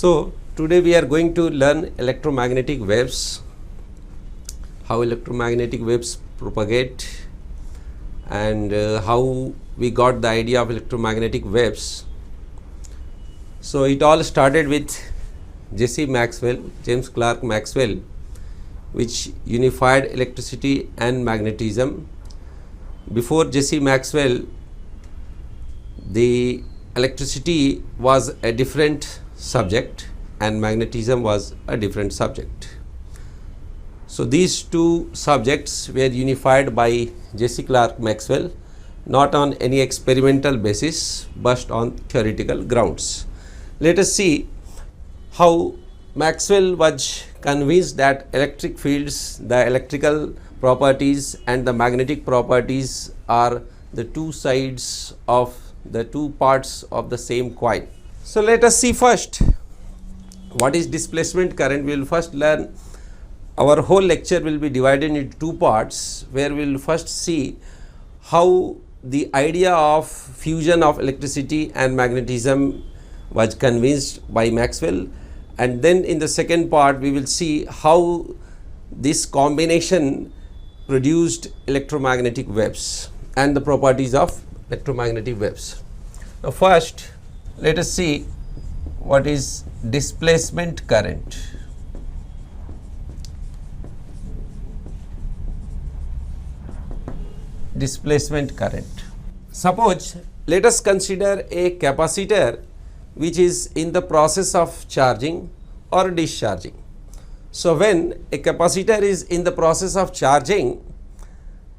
So today we are going to learn electromagnetic waves, how electromagnetic waves propagate, and how we got the idea of electromagnetic waves. So it all started with James Clerk Maxwell, which unified electricity and magnetism. Before J.C. Maxwell, the electricity was a different subject and magnetism was a different subject. So these two subjects were unified by J.C. Clerk Maxwell, not on any experimental basis but on theoretical grounds. Let us see how Maxwell was convinced that electric fields, the electrical properties and the magnetic properties are the two sides of the two parts of the same coin. So let us see first what is displacement current. We will first learn. Our whole lecture will be divided into two parts, where we will first see how the idea of fusion of electricity and magnetism was convinced by Maxwell, and then in the second part we will see how this combination produced electromagnetic waves and the properties of electromagnetic waves. Now first let us see what is displacement current. Displacement current. Suppose let us consider a capacitor which is in the process of charging or discharging. So when a capacitor is in the process of charging,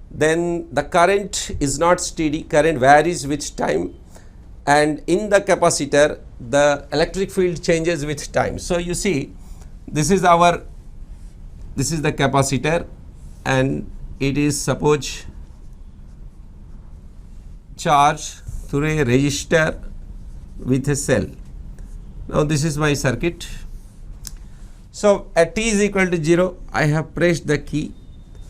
then the current is not steady, current varies with time, and in the capacitor the electric field changes with time. So you see, this is the capacitor and it is suppose charged through a resistor with a cell. Now this is my circuit. So at t is equal to 0, I have pressed the key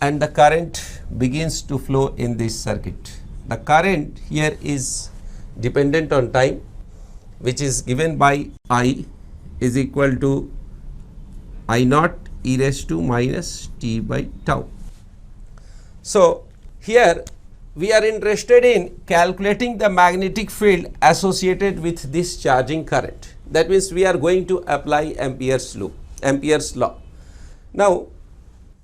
and the current begins to flow in this circuit. The current here is dependent on time, which is given by I is equal to I naught e raised to minus t by tau. So here we are interested in calculating the magnetic field associated with this charging current. That means we are going to apply Ampere's law. Now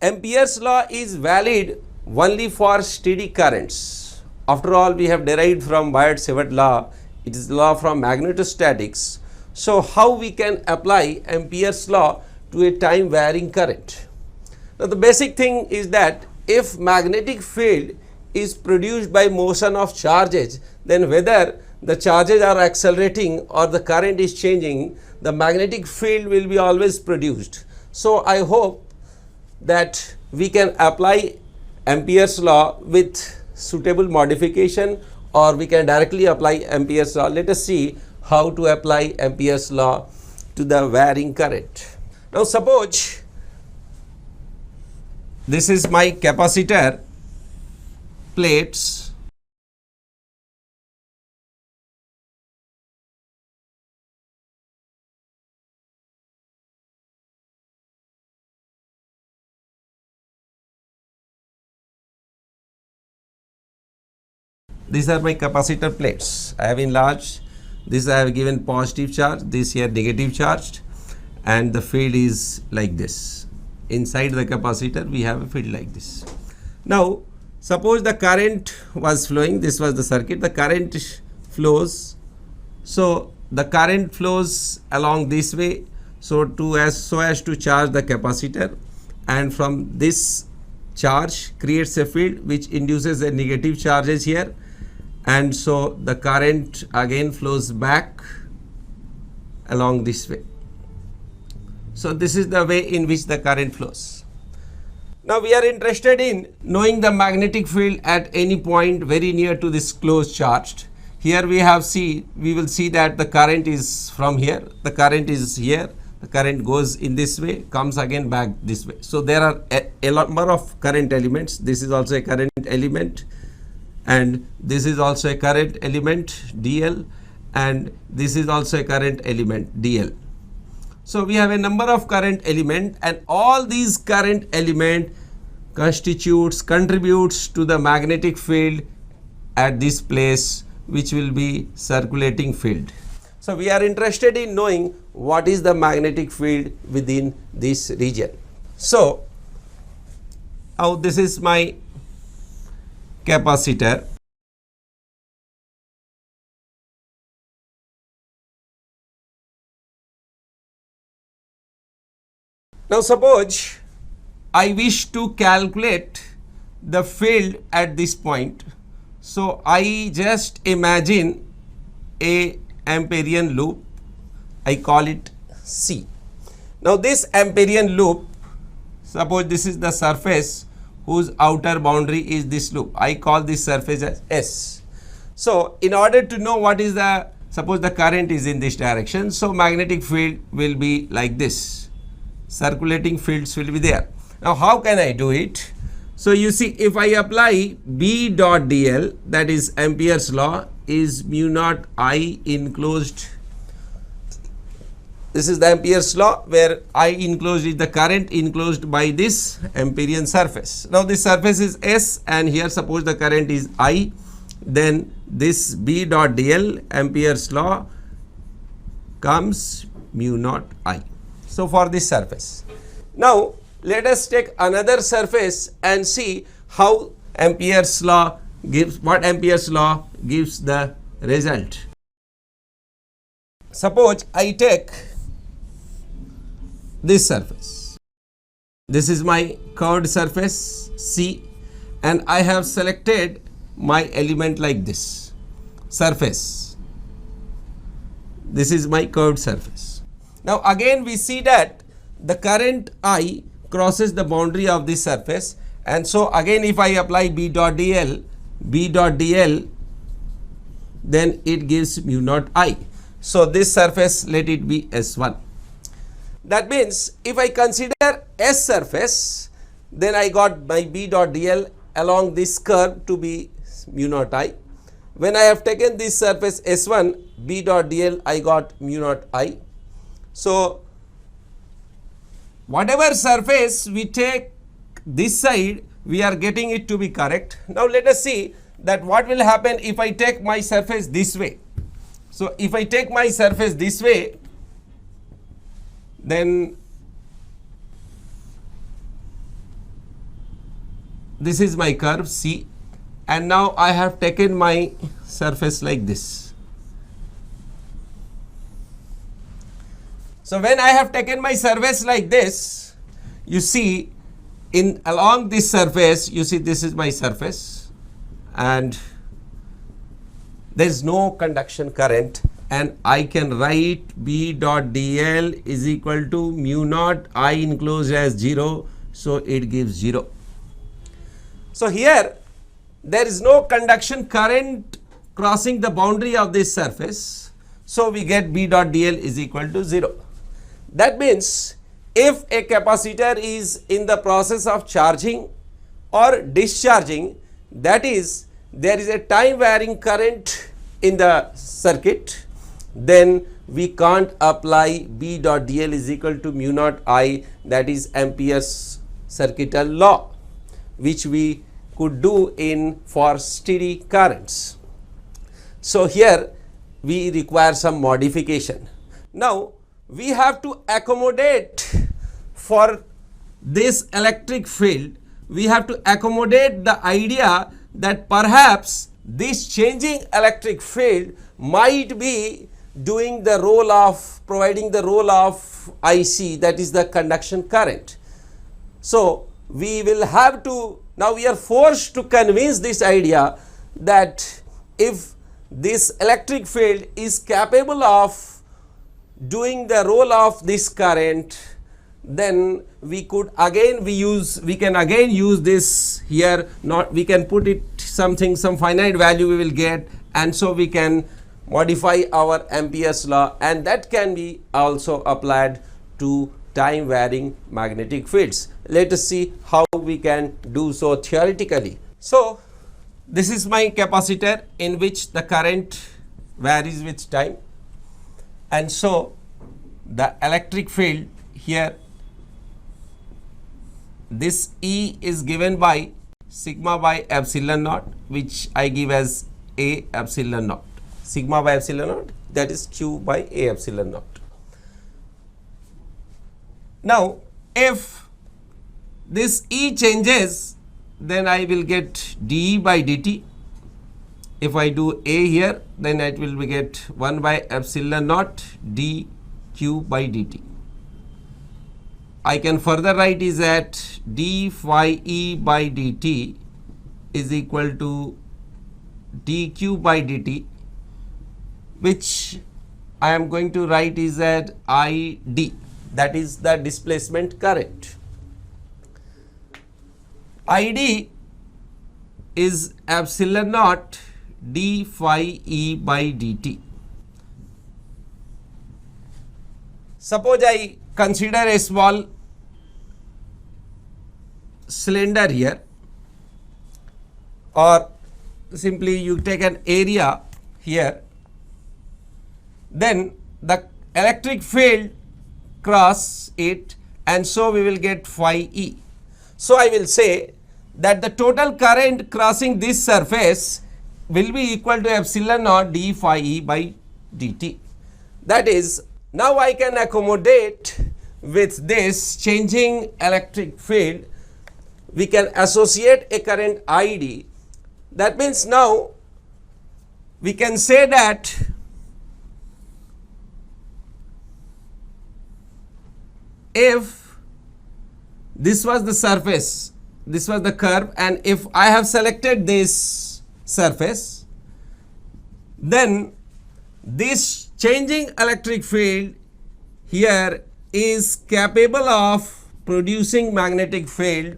Ampere's law is valid only for steady currents. After all, we have derived from Biot-Savart law. It is the law from magnetostatics. So how we can apply Ampere's law to a time varying current? Now the basic thing is that if magnetic field is produced by motion of charges, then whether the charges are accelerating or the current is changing, the magnetic field will be always produced. So I hope that we can apply Ampere's law with suitable modification, or we can directly apply Ampere's law. Let us see how to apply Ampere's law to the varying current. Now suppose this is my capacitor plates, these are my capacitor plates. I have enlarged this, I have given positive charge, this here negative charged, and the field is like this. Inside the capacitor we have a field like this. Now suppose the current was flowing, this was the circuit, the current flows. So the current flows along this way, so as to charge the capacitor, and from this charge creates a field which induces a negative charges here, and so the current again flows back along this way. So this is the way in which the current flows. Now we are interested in knowing the magnetic field at any point very near to this closed charge. Here we will see that the current is from here, the current is here, the current goes in this way, comes again back this way. So there are a number of current elements. This is also a current element, and this is also a current element DL, and this is also a current element DL. So we have a number of current element, and all these current element contributes to the magnetic field at this place, which will be circulating field. So we are interested in knowing what is the magnetic field within this region. So now this is my capacitor. Now suppose I wish to calculate the field at this point. So I just imagine a Amperian loop, I call it C. Now this Amperian loop, suppose this is the surface whose outer boundary is this loop, I call this surface as S. So in order to know what is the, suppose the current is in this direction, so magnetic field will be like this, circulating fields will be there. Now how can I do it? So you see, if I apply B dot dl, that is Ampere's law, is mu naught I enclosed. This is the Ampere's law, where I enclosed is the current enclosed by this Amperian surface. Now this surface is S, and here suppose the current is I, then this B dot dl, Ampere's law, comes mu naught I. So for this surface. Now let us take another surface and see how Ampere's law gives, what Ampere's law gives the result. Suppose I take this surface. This is my curved surface C, and I have selected my element like this surface. This is my curved surface. Now again we see that the current I crosses the boundary of this surface, and so again if I apply B dot dl, then it gives mu naught I. So this surface, let it be S1. That means if I consider S surface, then I got my B dot dl along this curve to be mu naught I. When I have taken this surface S1, B dot dl, I got mu naught I. So whatever surface we take this side, we are getting it to be correct. Now let us see that what will happen if I take my surface this way. So if I take my surface this way, then this is my curve C, and now I have taken my surface like this. So when I have taken my surface like this, you see in along this surface, you see this is my surface, and there is no conduction current, and I can write B dot dl is equal to mu naught I enclosed as 0, so it gives 0. So here there is no conduction current crossing the boundary of this surface, so we get B dot dl is equal to 0. That means if a capacitor is in the process of charging or discharging, that is there is a time varying current in the circuit, then we can't apply B dot dl is equal to mu naught I, that is Ampere's circuital law, which we could do in for steady currents. So here we require some modification. Now we have to accommodate for this electric field, we have to accommodate the idea that perhaps this changing electric field might be doing the role of, providing the role of IC, that is the conduction current. So we will have to, now we are forced to convince this idea that if this electric field is capable of doing the role of this current, then we could again we can again use this here, not we can put it something, some finite value we will get, and so we can modify our Ampere's law, and that can be also applied to time varying magnetic fields. Let us see how we can do so theoretically. So this is my capacitor in which the current varies with time, and so the electric field here, this E is given by sigma by epsilon naught, which I give as A epsilon naught. Sigma by epsilon naught, that is Q by A epsilon naught. Now, if this E changes, then I will get dE by dt. If I do A here, then it will be get 1 by epsilon naught dQ by dt. I can further write is that d phi E by dt is equal to dQ by dt, which I am going to write is that ID, that is the displacement current. ID is epsilon naught d phi E by dt. Suppose I consider a small cylinder here, or simply you take an area here, then the electric field cross it, and so we will get phi E. So I will say that the total current crossing this surface will be equal to epsilon naught d phi E by dt. That is, now I can accommodate with this changing electric field, we can associate a current ID. That means now we can say that if this was the surface, this was the curve, and if I have selected this surface, then this changing electric field here is capable of producing magnetic field,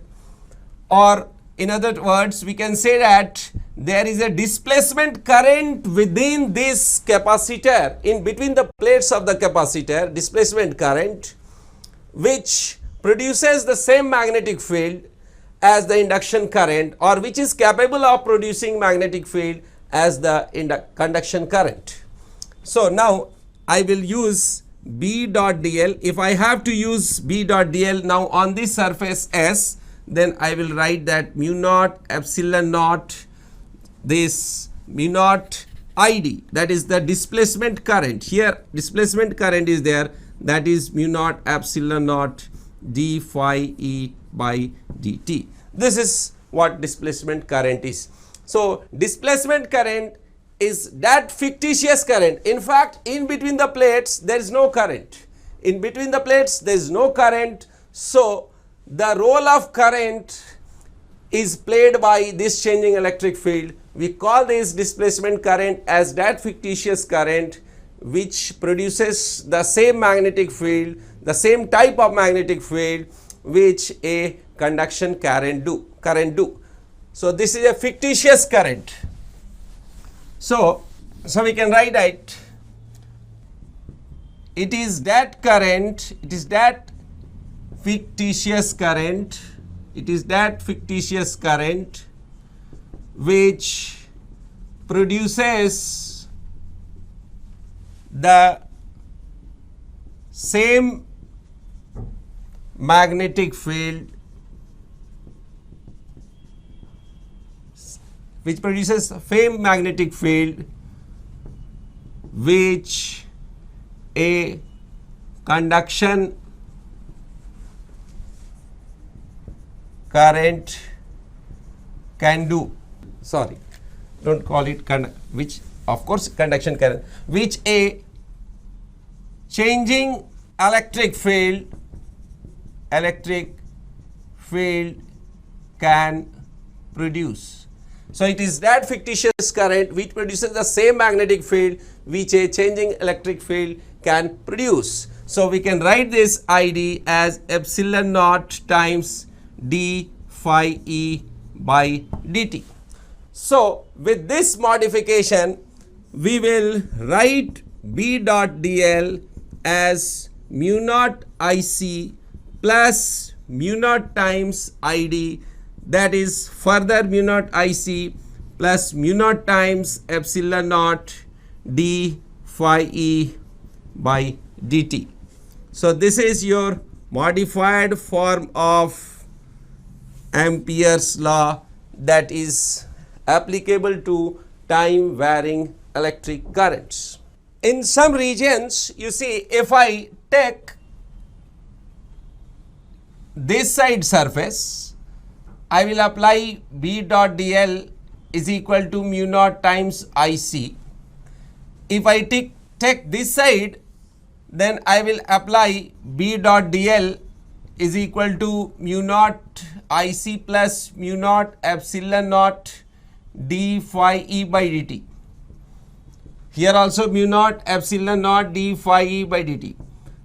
or in other words we can say that there is a displacement current within this capacitor, in between the plates of the capacitor, displacement current, which produces the same magnetic field as the induction current, or which is capable of producing magnetic field as the conduction current. So now I will use B dot dl. If I have to use B dot dl now on this surface S, then I will write that mu naught epsilon naught, this mu naught ID, that is the displacement current. Here displacement current is there, that is mu naught epsilon naught d phi E by dt. This is what displacement current is. So displacement current is that fictitious current. In fact, in between the plates there is no current. In between the plates there is no current. So the role of current is played by this changing electric field. We call this displacement current as that fictitious current which produces the same magnetic field, the same type of magnetic field which a conduction current do. So this is a fictitious current. So we can write that it is that current, it is that fictitious current, it is that fictitious current which produces the same magnetic field, which produces same magnetic field which a conduction current can do. Sorry, don't call it which, of course conduction current, which a changing electric field can produce. So it is that fictitious current which produces the same magnetic field which a changing electric field can produce. So we can write this ID as epsilon naught times d phi E by dt. So with this modification we will write B dot dl as mu naught IC plus mu naught times ID, that is further mu naught IC plus mu naught times epsilon naught d phi E by dt. So this is your modified form of Ampere's law that is applicable to time varying electric currents. In some regions, you see, if I take this side surface, I will apply B dot dl is equal to mu naught times IC. If I take this side, then I will apply B dot dl is equal to mu naught IC plus mu naught epsilon naught d phi E by dt. Here also mu naught epsilon naught d phi E by dt.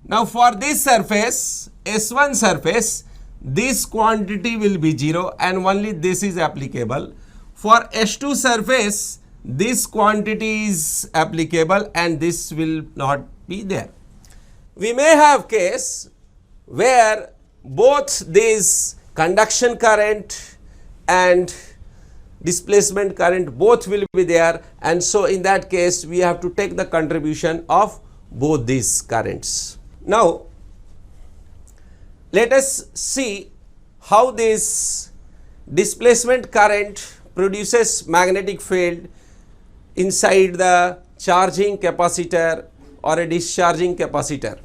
Now for this surface, S1 surface, this quantity will be 0 and only this is applicable. For S2 surface, this quantity is applicable and this will not be there. We may have case where both this conduction current and displacement current both will be there, and so in that case we have to take the contribution of both these currents. Now let us see how this displacement current produces magnetic field inside the charging capacitor or a discharging capacitor.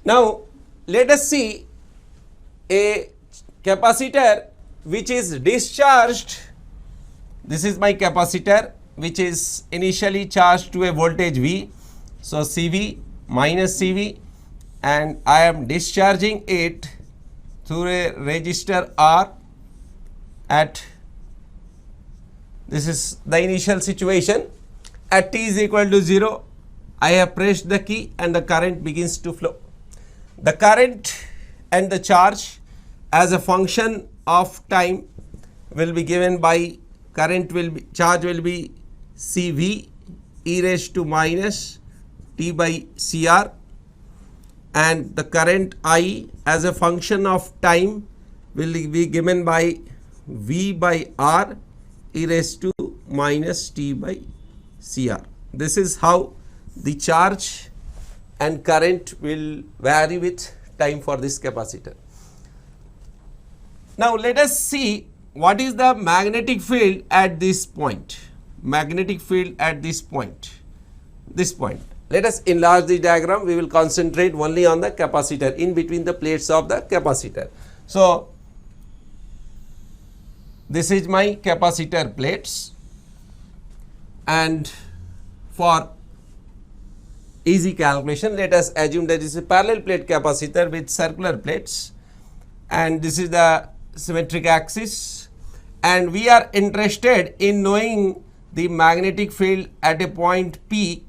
Now let us see a capacitor which is discharged. This is my capacitor which is initially charged to a voltage V. So CV minus CV, and I am discharging it through a resistor R at, this is the initial situation, at t is equal to 0. I have pressed the key and the current begins to flow. The current and the charge as a function of time will be given by charge will be CV e raised to minus t by CR, and the current I as a function of time will be given by V by R e raised to minus t by CR. This is how the charge and current will vary with time for this capacitor. Now let us see what is the magnetic field at this point. Magnetic field at this point. Let us enlarge the diagram. We will concentrate only on the capacitor in between the plates of the capacitor. So this is my capacitor plates, and for easy calculation, let us assume that this is a parallel plate capacitor with circular plates, and this is the symmetric axis, and we are interested in knowing the magnetic field at a point P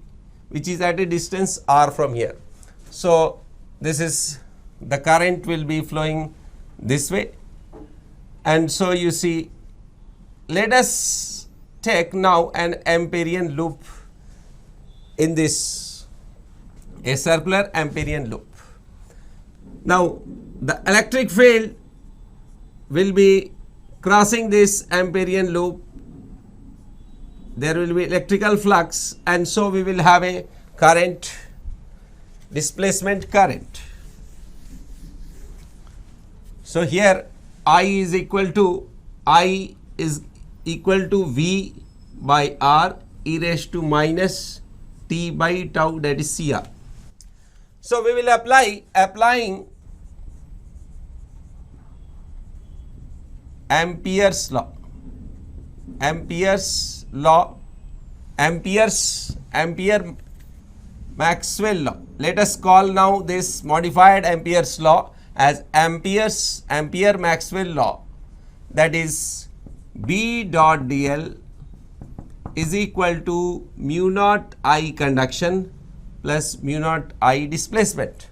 which is at a distance r from here. So this is, the current will be flowing this way, and so you see, let us take now an Amperian loop in this, a circular Amperian loop. Now the electric field will be crossing this Amperian loop, there will be electrical flux, and so we will have a current, displacement current. So here I is equal to V by R e raised to minus t by tau, that is CR. So we will applying Ampere's law, Ampere Maxwell law. Let us call now this modified Ampere's law as Ampere Maxwell law, that is B dot dl is equal to mu naught I conduction plus mu naught I displacement.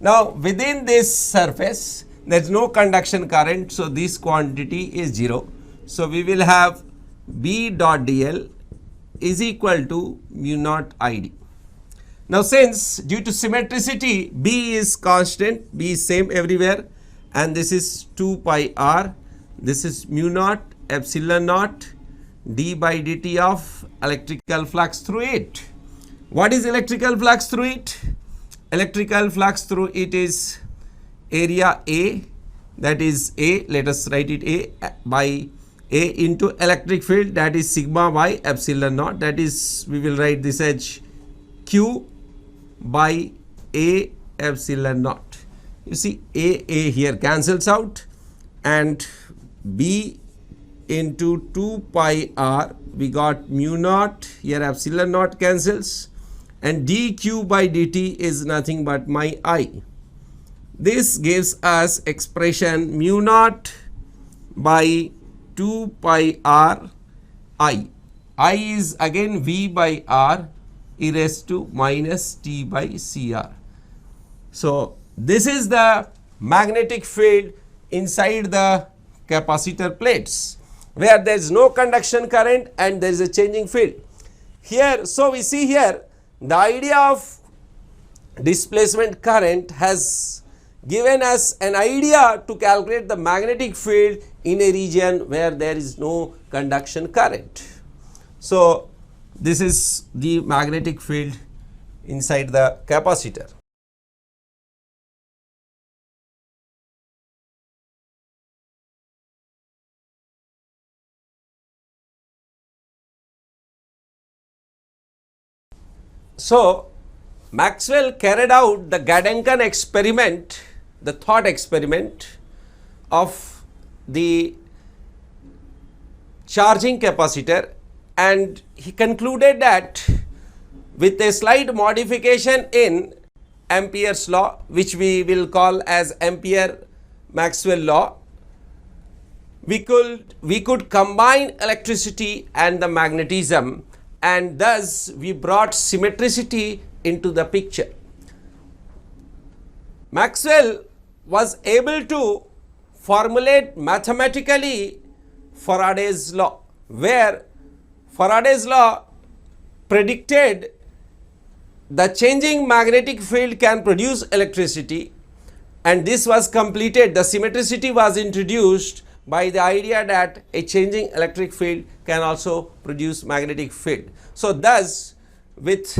Now within this surface there is no conduction current, so this quantity is 0. So we will have B dot dl is equal to mu naught ID. Now since due to symmetricity B is constant, B is same everywhere, and this is 2 pi r, this is mu naught epsilon naught d by dt of electrical flux through it. What is electrical flux through it? Electrical flux through it is area A, that is A, let us write it A by A into electric field, that is sigma by epsilon naught, that is we will write this as Q by A epsilon naught. You see A here cancels out, and B into 2 pi r, we got mu naught, here epsilon naught cancels, and dq by dt is nothing but my I. This gives us expression mu naught by 2 pi r I. I is again V by R e raised to minus T by CR. So this is the magnetic field inside the capacitor plates, where there is no conduction current and there is a changing field. Here, so we see here the idea of displacement current has given us an idea to calculate the magnetic field in a region where there is no conduction current. So this is the magnetic field inside the capacitor. So Maxwell carried out the Gadenkan experiment, the thought experiment of the charging capacitor, and he concluded that with a slight modification in Ampere's law, which we will call as Ampere-Maxwell law, we could combine electricity and the magnetism, and thus we brought symmetricity into the picture. Maxwell was able to formulate mathematically Faraday's law, where Faraday's law predicted the changing magnetic field can produce electricity, and this was completed. The symmetricity was introduced by the idea that a changing electric field can also produce magnetic field. So thus, with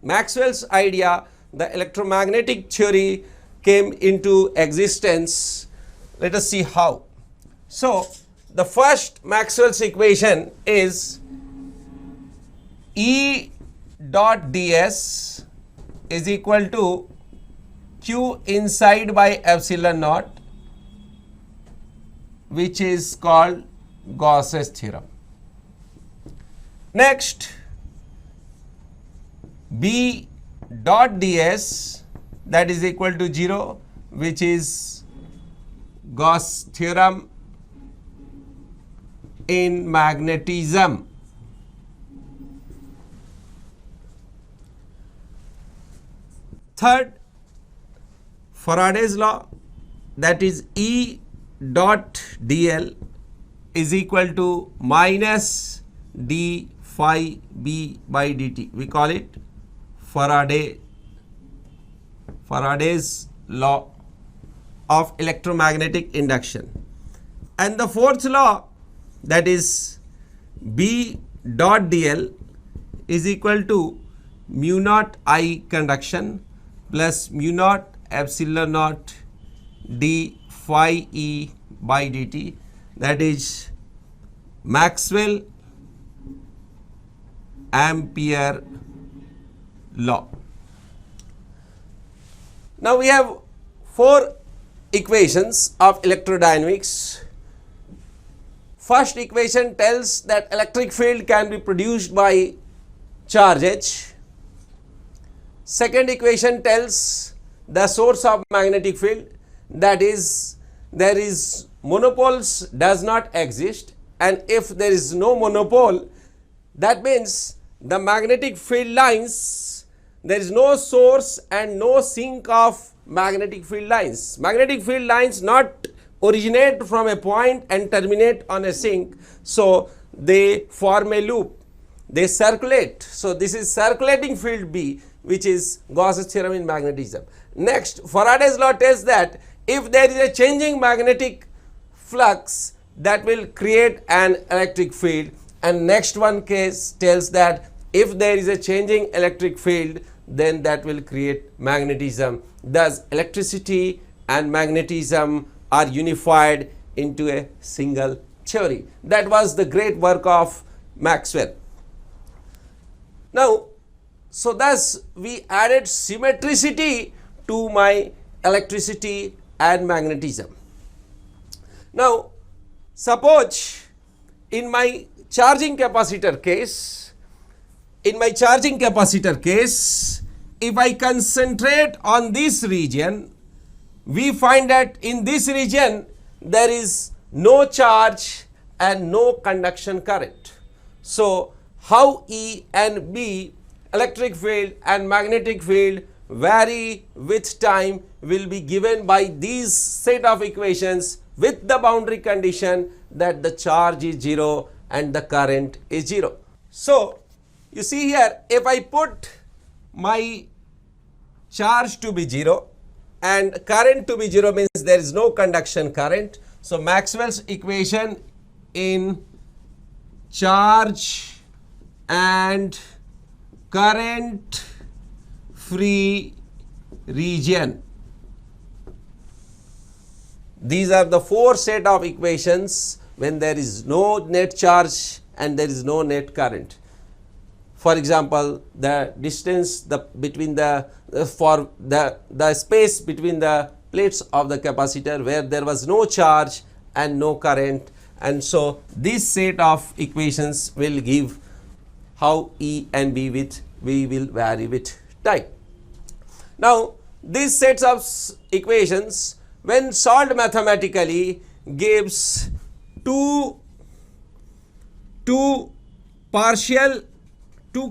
Maxwell's idea, the electromagnetic theory came into existence. Let us see how. So the first Maxwell's equation is E dot ds is equal to q inside by epsilon naught, which is called Gauss's theorem. Next, B dot ds, that is equal to 0, which is Gauss theorem in magnetism. Third, Faraday's law, that is E dot dl is equal to minus d phi b by dt. We call it Faraday's law of electromagnetic induction. And the fourth law, that is B dot dl is equal to mu naught I conduction plus mu naught epsilon naught d phi e by dt, that is Maxwell Ampere law. Now we have four equations of electrodynamics. First equation tells that electric field can be produced by charge H. Second equation tells the source of magnetic field, that is there is monopoles does not exist, and if there is no monopole, that means the magnetic field lines, there is no source and no sink of magnetic field lines. Magnetic field lines not originate from a point and terminate on a sink, so they form a loop. they circulate. So, this is circulating field B, which is Gauss's theorem in magnetism. Next, Faraday's law tells that if there is a changing magnetic flux, that will create an electric field, and next one case tells that if there is a changing electric field, then that will create magnetism. Thus, electricity and magnetism are unified into a single theory. That was the great work of Maxwell. Now, so thus we added symmetricity to my electricity and magnetism. Now, suppose in my charging capacitor case, if I concentrate on this region, we find that in this region there is no charge and no conduction current. So, how E and B, electric field and magnetic field, vary with time will be given by these set of equations with the boundary condition that the charge is 0 and the current is 0. So, you see here, if I put my charge to be 0 and current to be 0, means there is no conduction current. So, Maxwell's equation in charge and current free region, these are the four set of equations when there is no net charge and there is no net current. For example, the distance between the space between the plates of the capacitor where there was no charge and no current, and so this set of equations will give how E and B will vary with time. Now, these sets of equations when solved mathematically gives two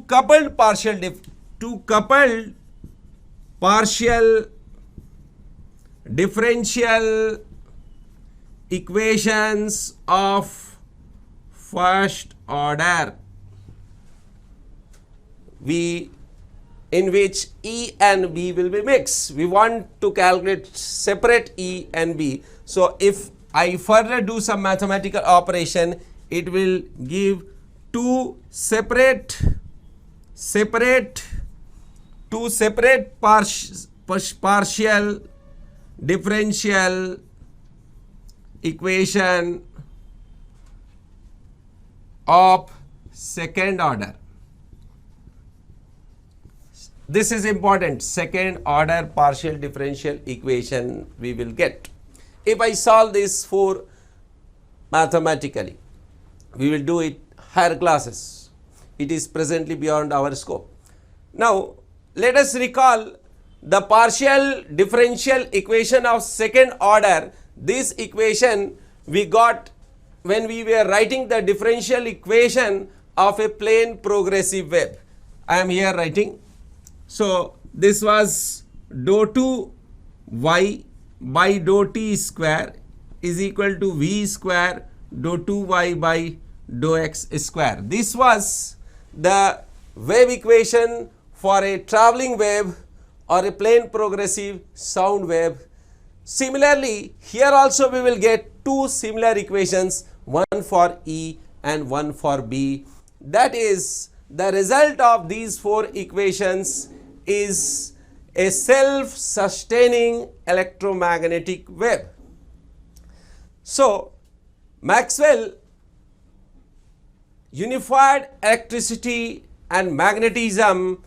coupled partial differential equations of first order, in which E and B will be mixed. We want to calculate separate E and B. So, if I further do some mathematical operation, it will give two separate partial differential equation of second order. This is important, second order partial differential equation we will get. If I solve this for mathematically, we will do it higher classes. It is presently beyond our scope. Now, let us recall the partial differential equation of second order. This equation we got when we were writing the differential equation of a plane progressive wave. I am here writing. So, this was dou 2 y by dou t square is equal to v square dou 2 y by dou x square. This was the wave equation for a travelling wave or a plane progressive sound wave. Similarly, here also we will get two similar equations, one for E and one for B. That is, the result of these four equations is a self-sustaining electromagnetic wave. So, Maxwell unified electricity and magnetism,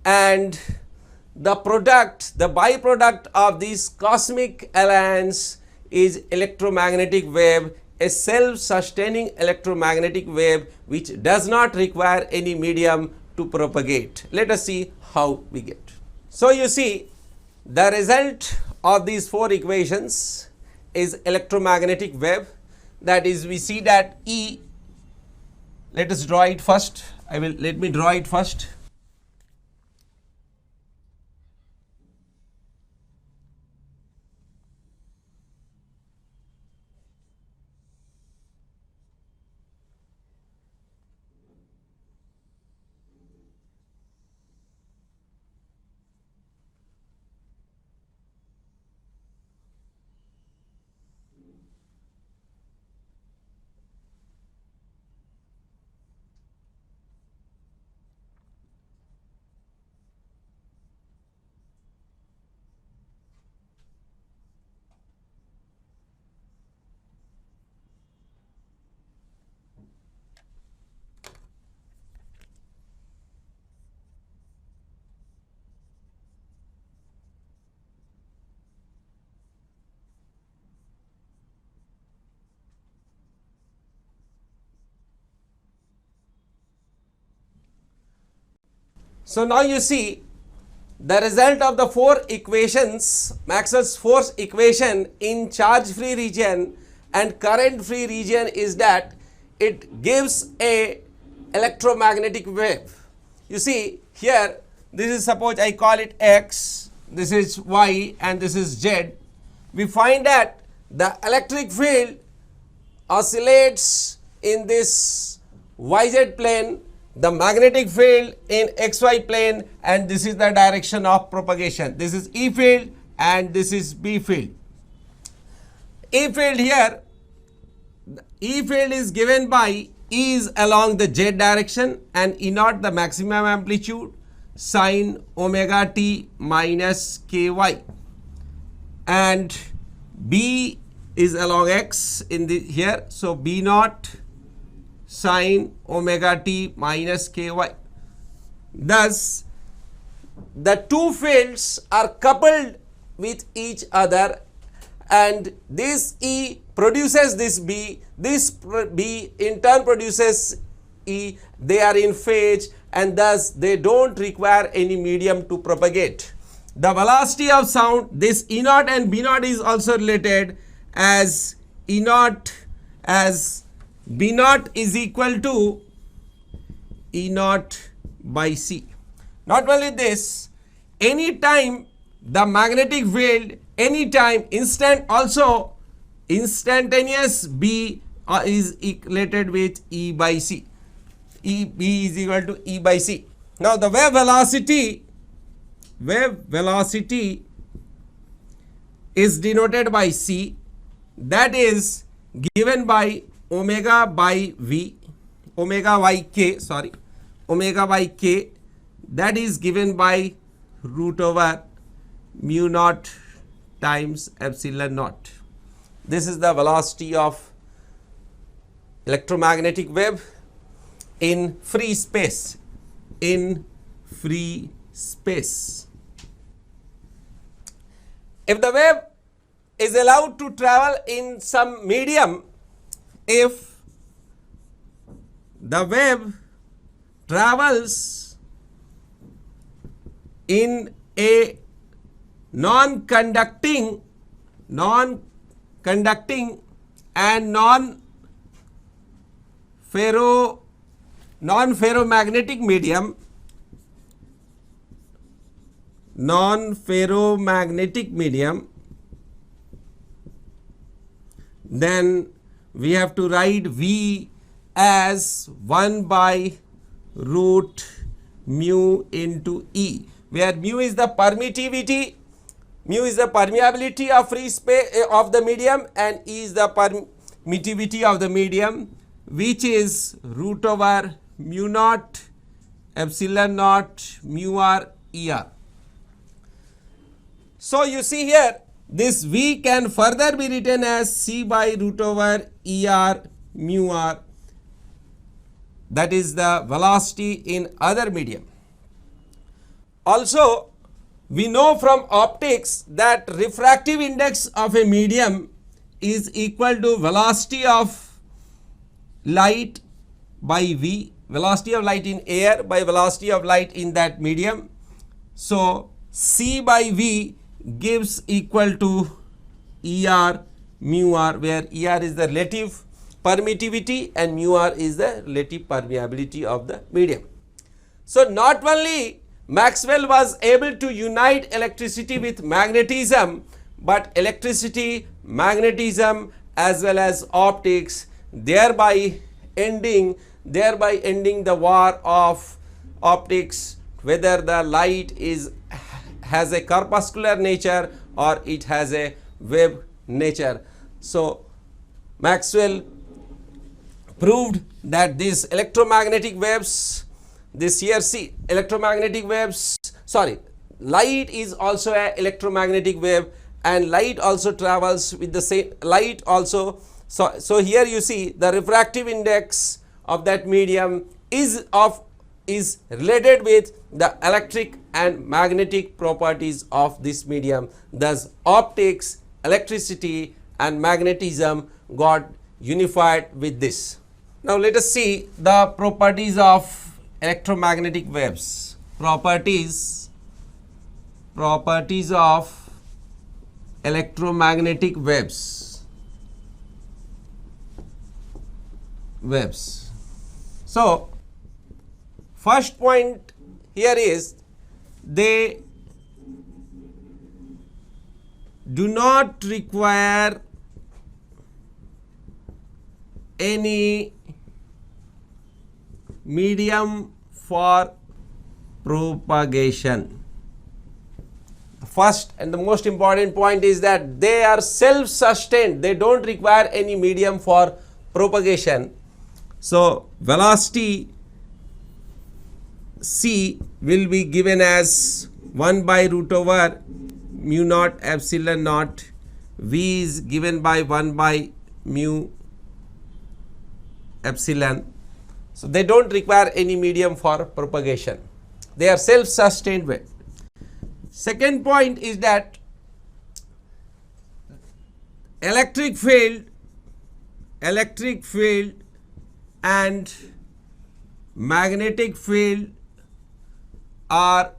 and the byproduct of this cosmic alliance is electromagnetic wave, a self-sustaining electromagnetic wave which does not require any medium to propagate. Let us see how we get. So, you see, the result of these four equations is electromagnetic wave. That is, we see that E, let us draw it first. Let me draw it first. So now you see the result of the four equations, Maxwell's force equation in charge free region and current free region is that it gives a electromagnetic wave. You see here, this is, suppose I call it X, this is Y and this is Z. We find that the electric field oscillates in this YZ plane, the magnetic field in XY plane, and this is the direction of propagation. This is E field and this is B field. E field here, E field is given by E is along the Z direction and E naught the maximum amplitude sine omega t minus ky, and B is along X in the here, so B naught sine omega t minus ky. Thus, the two fields are coupled with each other, and this E produces this B in turn produces E. They are in phase and thus they don't require any medium to propagate. The velocity of sound, this E naught and B naught is also related, as E naught as B naught is equal to E naught by C. Not only this, any time the magnetic field, anytime instantaneous B is related with E by C. B is equal to E by C. Now the wave velocity is denoted by C, that is given by omega by V, omega by K, that is given by root over mu naught times epsilon naught. This is the velocity of electromagnetic wave in free space. If the wave is allowed to travel in some medium, if the wave travels in a non-conducting and non-ferromagnetic medium, then we have to write V as 1 by root mu into E, where mu is the permittivity, of free space of the medium, and E is the permittivity of the medium, which is root over mu naught epsilon naught mu r E r. So you see here, this V can further be written as C by root over E r mu r, that is the velocity in other medium. Also, we know from optics that refractive index of a medium is equal to velocity of light by V, velocity of light in air by velocity of light in that medium. So C by V gives equal to E r mu r, where E r is the relative permittivity and mu r is the relative permeability of the medium. So not only Maxwell was able to unite electricity with magnetism, but electricity, magnetism as well as optics, thereby ending the war of optics, whether the light has a corpuscular nature or it has a wave nature. So Maxwell proved that these electromagnetic waves, light is also an electromagnetic wave, and light also travels with the same light also. So here you see the refractive index of that medium is related with the electric and magnetic properties of this medium. Thus optics, electricity and magnetism got unified with this. Now let us see the properties of electromagnetic waves. properties of electromagnetic waves. So first point here is they do not require any medium for propagation. The first and the most important point is that they are self-sustained. They don't require any medium for propagation. So velocity c will be given as 1 by root over mu naught epsilon naught. V is given by 1 by mu epsilon. So they don't require any medium for propagation. They are self-sustained wave. Second point is that electric field and magnetic field are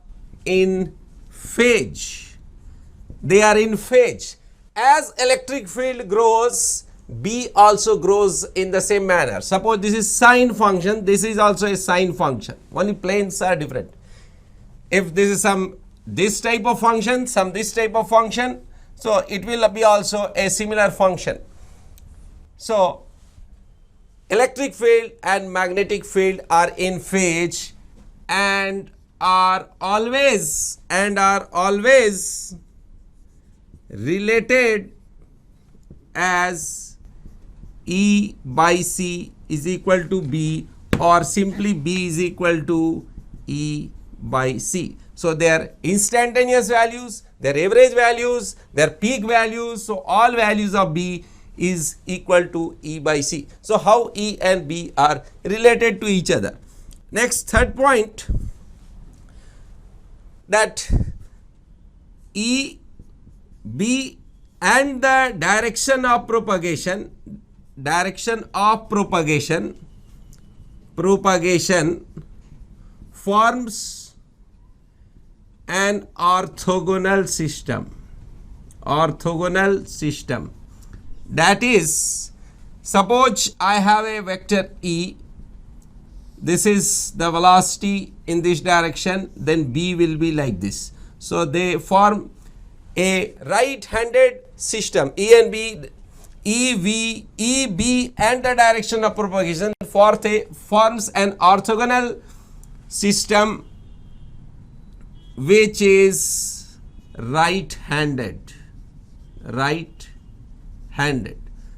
in phase. They are in phase. As electric field grows, B also grows in the same manner. Suppose this is sine function, this is also a sine function. Only planes are different. If this is some this type of function, some this type of function, so it will be also a similar function. So electric field and magnetic field are in phase and are always related as E by C is equal to B, or simply B is equal to E by C. So their instantaneous values, their average values, their peak values, so all values of B is equal to E by C. So how E and B are related to each other. Next, third point, that E, B and the direction of propagation forms an orthogonal system. That is, suppose I have a vector E, this is the velocity in this direction, then B will be like this. So they form a right-handed system, E and B, E, B and the direction of propagation forms an orthogonal system which is right-handed.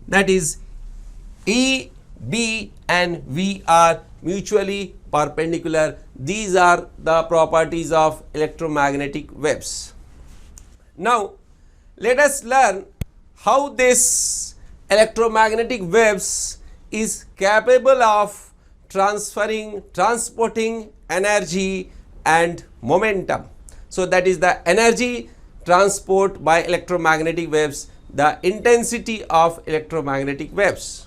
That is, E, B and V are mutually perpendicular. These are the properties of electromagnetic waves. Now let us learn how this electromagnetic waves is capable of transporting energy and momentum. So that is the energy transport by electromagnetic waves, the intensity of electromagnetic waves.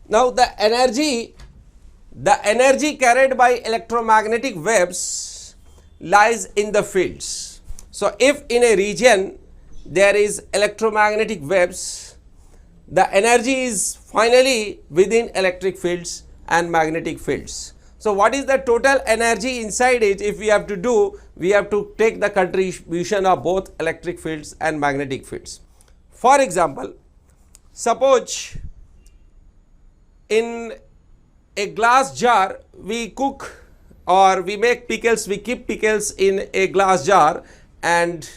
Now the energy carried by electromagnetic waves lies in the fields. So if in a region there is electromagnetic waves, the energy is finally within electric fields and magnetic fields. So what is the total energy inside it? If we have to do, we have to take the contribution of both electric fields and magnetic fields. For example, suppose in a glass jar we cook or we make pickles, we keep pickles in a glass jar, and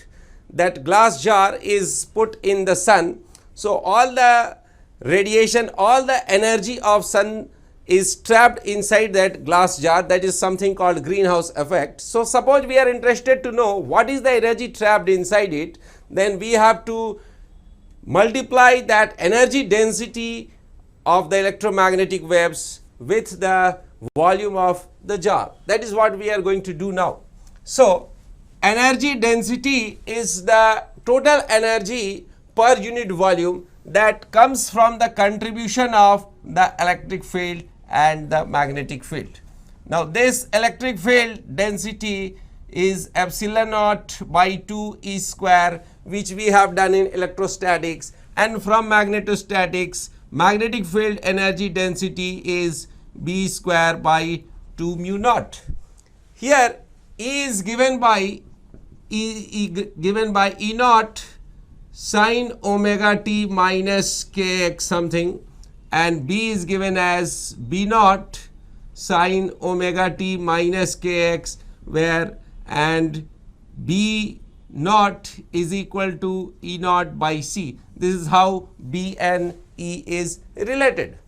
that glass jar is put in the sun. So all the radiation, all the energy of sun is trapped inside that glass jar. That is something called greenhouse effect. So suppose we are interested to know what is the energy trapped inside it, then we have to multiply that energy density of the electromagnetic waves with the volume of the jar. That is what we are going to do now. So, energy density is the total energy per unit volume that comes from the contribution of the electric field and the magnetic field. Now, this electric field density is epsilon naught by 2 E square, which we have done in electrostatics, and from magnetostatics, magnetic field energy density is B square by 2 mu naught. Here E is given by E naught sine omega t minus kx something, and B is given as B naught sine omega t minus kx, where and B naught is equal to E naught by C. This is how B and E is related.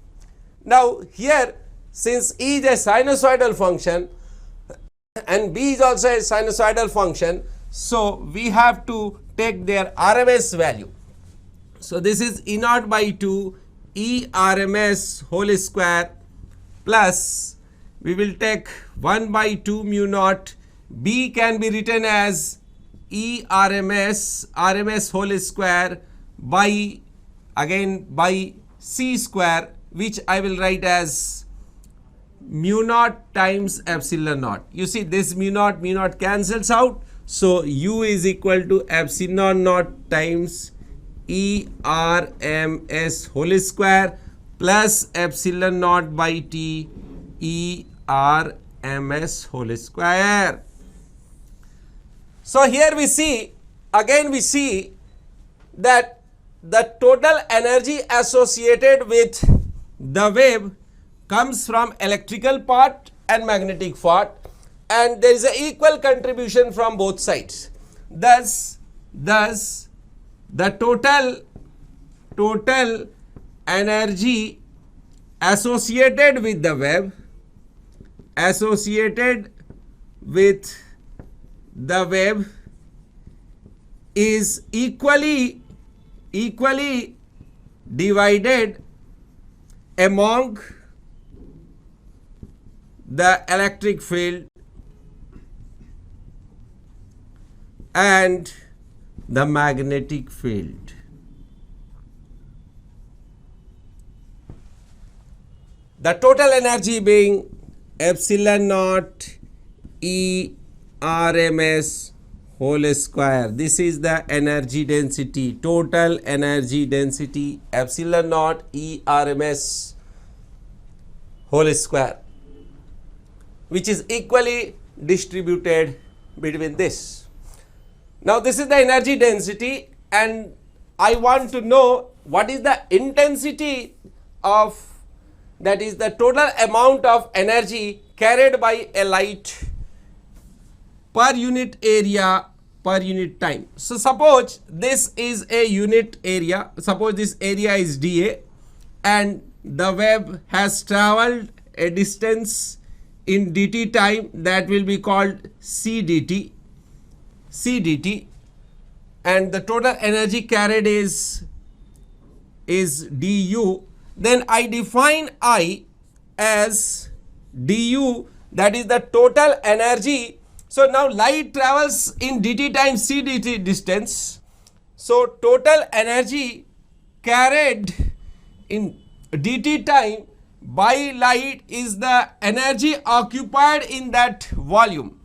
Now, here since E is a sinusoidal function and B is also a sinusoidal function, so we have to take their RMS value. So, this is E naught by 2 E RMS whole square plus we will take 1 by 2 mu naught. B can be written as E RMS whole square by again by C square, which I will write as mu naught times epsilon naught. You see this mu naught cancels out. So, U is equal to epsilon naught times E RMS whole square plus epsilon naught by T E RMS whole square. So, here we see that the total energy associated with the wave comes from electrical part and magnetic part, and there is an equal contribution from both sides. Thus the total energy associated with the wave is equally divided among the electric field and the magnetic field. The total energy being epsilon naught E RMS whole square. This is the energy density, total energy density epsilon naught E RMS whole square, which is equally distributed between this. Now, this is the energy density, and I want to know what is the intensity of, that is the total amount of energy carried by a light per unit area per unit time. So, suppose this is a unit area, suppose this area is dA and the wave has travelled a distance in dt time, that will be called cdt, and the total energy carried is du. Then I define I as du, that is the total energy. So, now light travels in dt time cdt distance. So, total energy carried in dt time by light is the energy occupied in that volume.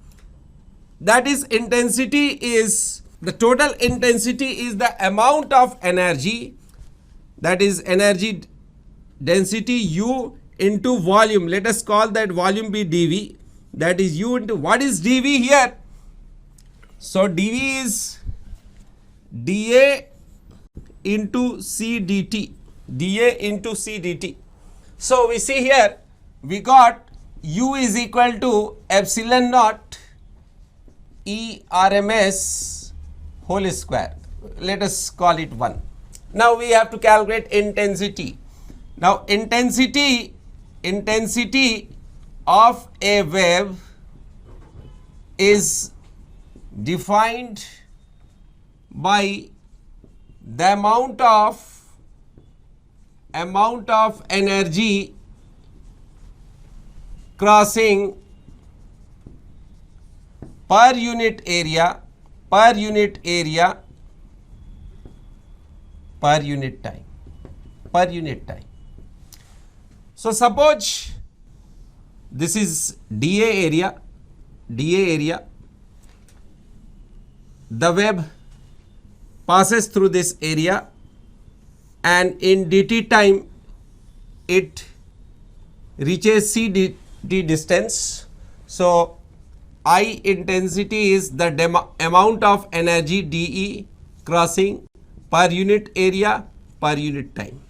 That is, intensity is, the total intensity is the amount of energy, that is energy density U into volume. Let us call that volume be dV, that is U into, what is dV here? So, dV is dA into C dt, dA into C dt. So, we see here we got U is equal to epsilon naught E RMS whole square. Let us call it 1. Now, we have to calculate intensity. Now, intensity of a wave is defined by the amount of amount of energy crossing per unit area per unit time. So suppose this is dA area, the wave passes through this area and in dt time it reaches c dt distance. So I intensity is the amount of energy dE crossing per unit area per unit time.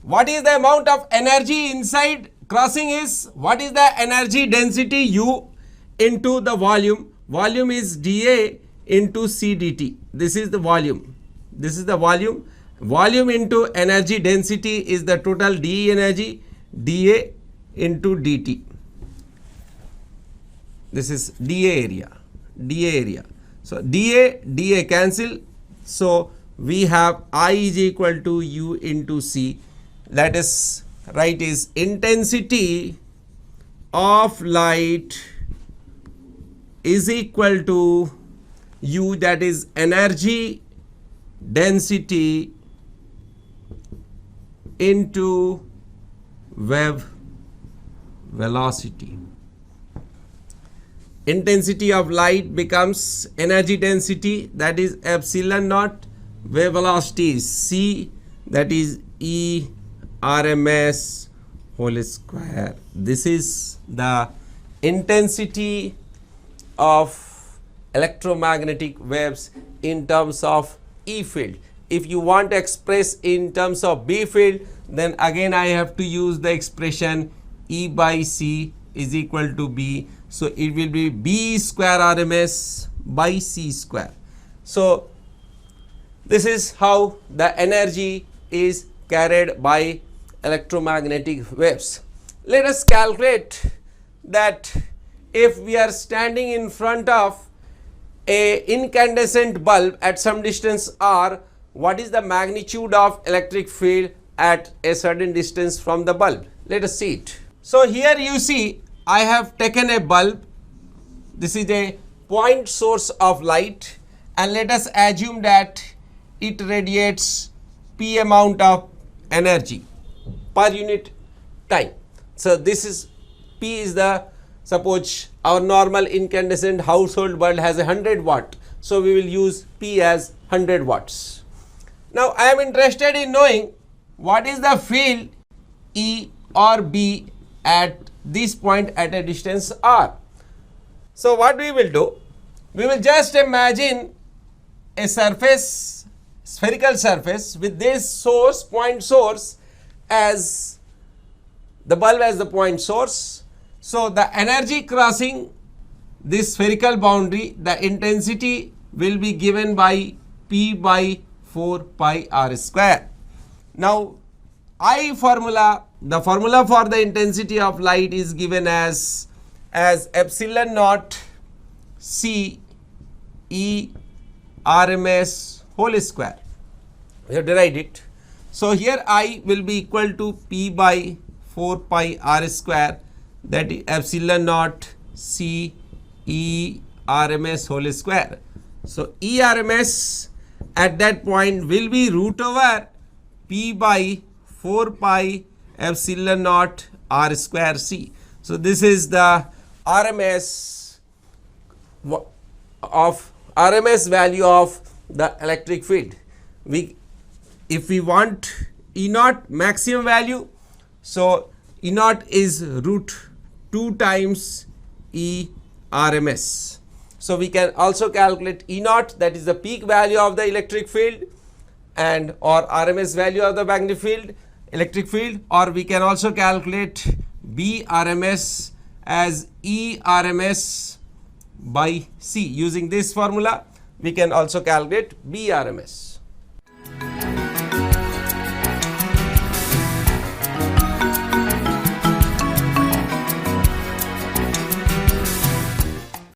What is the amount of energy inside crossing is, what is the energy density U into the volume? Volume is dA into C dt. This is the volume. This is the volume. Volume into energy density is the total dE energy, dA into dt. This is dA area. So dA cancel. So we have I is equal to U into C. Let us write is intensity of light is equal to U, that is energy density into wave velocity. Intensity of light becomes energy density, that is epsilon naught, wave velocity is C, that is E RMS whole square. This is the intensity of electromagnetic waves in terms of E field. If you want to express in terms of B field, then again I have to use the expression E by C is equal to B. So it will be B square RMS by C square. So this is how the energy is carried by electromagnetic waves. Let us calculate that if we are standing in front of a incandescent bulb at some distance r, what is the magnitude of electric field at a certain distance from the bulb? Let us see it. So here you see I have taken a bulb. This is a point source of light, and let us assume that it radiates P amount of energy per unit time. So this is P is the, suppose our normal incandescent household bulb has 100 watt. So we will use P as 100 watts. Now I am interested in knowing what is the field E or B at this point at a distance r. So what we will do, we will just imagine a surface, spherical surface with this source, point source as the bulb as the point source. So the energy crossing this spherical boundary, the intensity will be given by P by 4 pi r square. Now I formula, the formula for the intensity of light is given as epsilon naught C E RMS whole square. We have derived it. So here I will be equal to P by 4 pi r square, that is epsilon naught C E RMS whole square. So E RMS at that point will be root over P by 4 pi epsilon naught r square C. So this is the RMS value of the electric field. If we want E naught maximum value, so E naught is root 2 times E RMS. So we can also calculate E naught, that is the peak value of the electric field, and or RMS value of the magnetic field, electric field, or we can also calculate B RMS as E RMS by C. Using this formula we can also calculate B RMS.